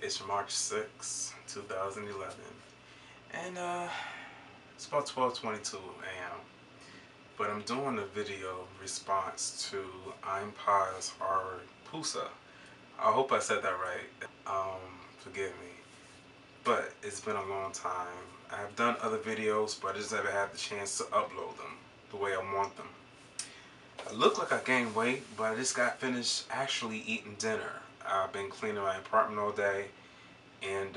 It's March 6, 2011, and it's about 12:22 a.m. But I'm doing a video response to impozrpusa. I hope I said that right. Forgive me, but it's been a long time. I have done other videos, but I just never had the chance to upload them the way I want them. I look like I gained weight, but I just got finished actually eating dinner. I've been cleaning my apartment all day, and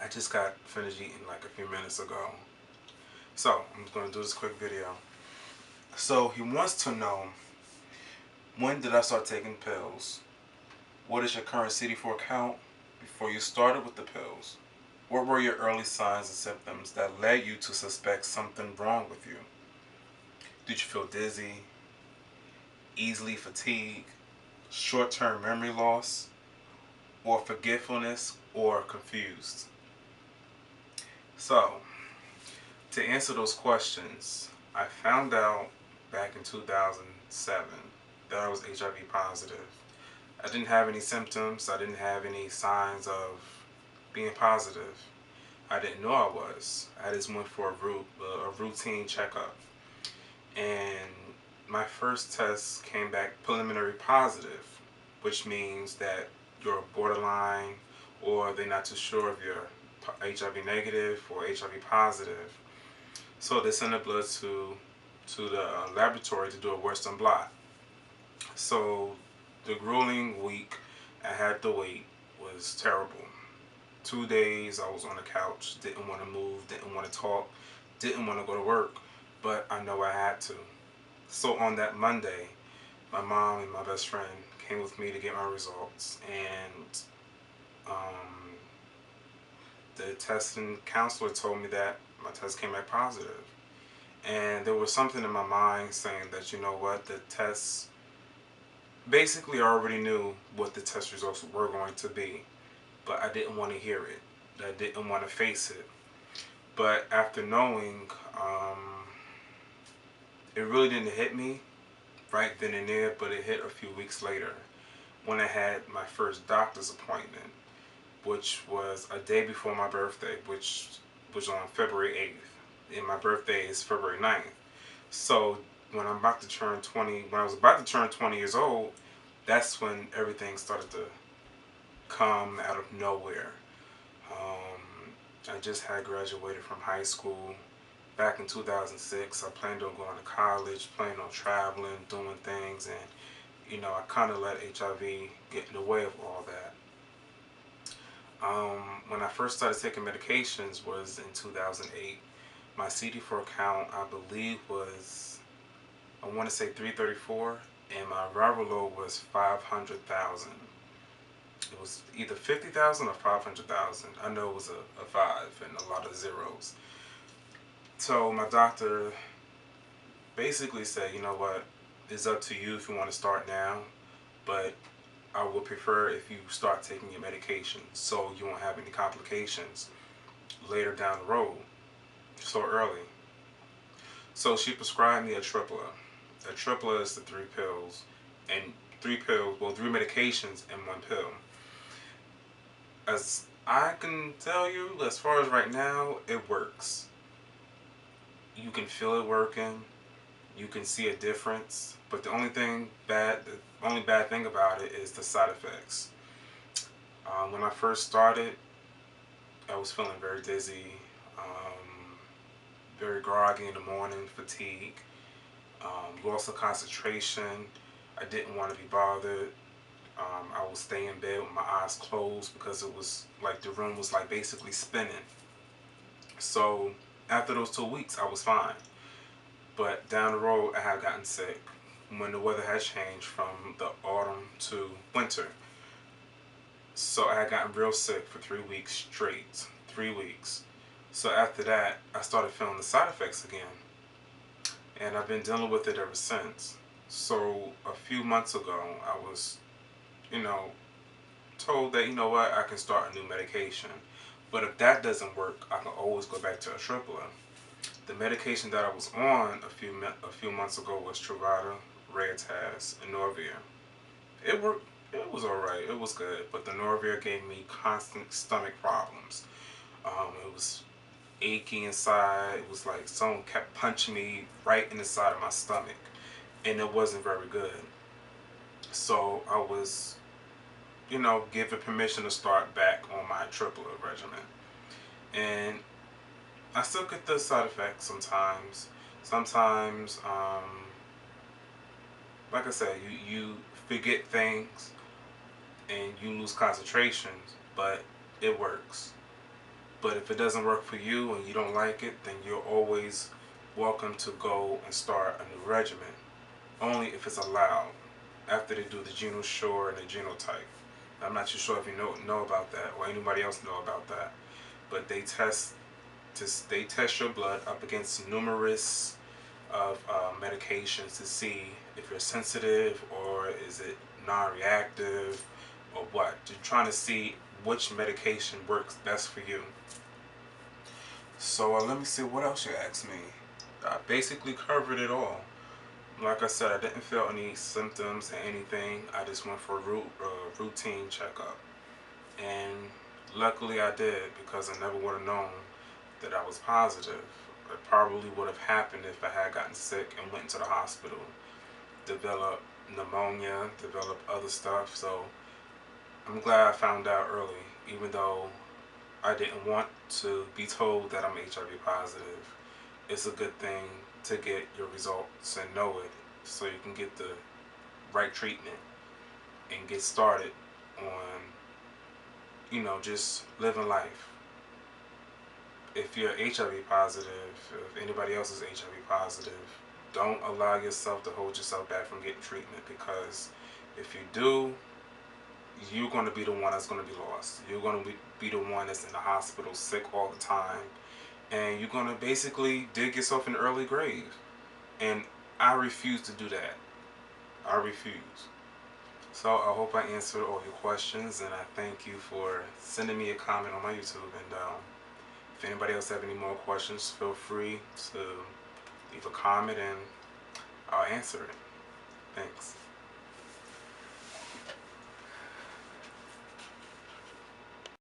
I just got finished eating like a few minutes ago. So I'm just going to do this quick video. So he wants to know, when did I start taking pills? What is your current CD4 count before you started with the pills? What were your early signs and symptoms that led you to suspect something wrong with you? Did you feel dizzy, easily fatigued, short-term memory loss, or forgetfulness, or confused? So, to answer those questions, I found out back in 2007 that I was HIV positive. I didn't have any symptoms. I didn't have any signs of being positive. I didn't know I was. I just went for a routine checkup. And my first test came back preliminary positive, which means that you're borderline, or they're not too sure if you're HIV negative or HIV positive. So they send the blood to the laboratory to do a Western blot. So the grueling week I had to wait was terrible. 2 days I was on the couch, didn't want to move, didn't want to talk, didn't want to go to work, but I know I had to. So on that Monday, my mom and my best friend came with me to get my results, and the testing counselor told me that my test came back positive. And there was something in my mind saying that, you know what, the test, basically I already knew what the test results were going to be, but I didn't want to hear it. I didn't want to face it. But after knowing, it really didn't hit me right then and there, but it hit a few weeks later when I had my first doctor's appointment, which was a day before my birthday, which was on February 8th. And my birthday is February 9th. So when I'm about to turn 20, when I was about to turn 20 years old, that's when everything started to come out of nowhere. I just had graduated from high school back in 2006. I planned on going to college, planned on traveling, doing things, and I kind of let HIV get in the way of all that. When I first started taking medications was in 2008. My CD4 count, I believe, was, I want to say 334, and my viral load was 500,000. It was either 50,000 or 500,000. I know it was a 5 and a lot of zeros. So my doctor basically said, you know what, it's up to you if you want to start now, but I would prefer if you start taking your medication so you won't have any complications later down the road, so early. So she prescribed me a tripla. A tripla is the 3 pills, and 3 pills, well, 3 medications in 1 pill. As I can tell you, as far as right now, it works. You can feel it working. You can see a difference. But the only bad thing about it is the side effects. When I first started, I was feeling very dizzy, very groggy in the morning, fatigue, loss of concentration. I didn't want to be bothered. I would stay in bed with my eyes closed because it was like the room was like basically spinning. So after those 2 weeks, I was fine. But down the road, I had gotten sick when the weather had changed from the autumn to winter. So I had gotten real sick for 3 weeks straight. 3 weeks. So after that, I started feeling the side effects again. And I've been dealing with it ever since. So a few months ago, I was, told that, I can start a new medication. But if that doesn't work, I can always go back to a tripla. The medication that I was on a few months ago was Truvada, Reataz, and Norvir. It worked It was alright. It was good, but the Norvir gave me constant stomach problems. It was achy inside. It was like someone kept punching me right in the side of my stomach, and it wasn't very good. So I was, given permission to start back on my triplet regimen, and I still get the side effects sometimes. Sometimes, like I said, you forget things and you lose concentration, but it works. But if it doesn't work for you and you don't like it, then you're always welcome to go and start a new regimen. Only if it's allowed after they do the genotype and the genotype. I'm not too sure if you know about that or anybody else know about that, but they test your blood up against numerous of medications to see if you're sensitive or is it non-reactive or what. They're trying to see which medication works best for you. So let me see what else you asked me. I basically covered it all. Like I said, I didn't feel any symptoms or anything. I just went for a routine checkup. And luckily I did, because I never would have known that I was positive. It probably would have happened if I had gotten sick and went to the hospital, developed pneumonia, developed other stuff. So I'm glad I found out early, even though I didn't want to be told that I'm HIV positive. It's a good thing to get your results and know it so you can get the right treatment and get started on, just living life. If you're HIV positive, if anybody else is HIV positive, don't allow yourself to hold yourself back from getting treatment, because if you do, you're going to be the one that's going to be lost. You're going to be the one that's in the hospital sick all the time, and you're going to basically dig yourself an early grave. And I refuse to do that. I refuse. So I hope I answered all your questions, and I thank you for sending me a comment on my YouTube. And if anybody else have any more questions, feel free to leave a comment and I'll answer it. Thanks.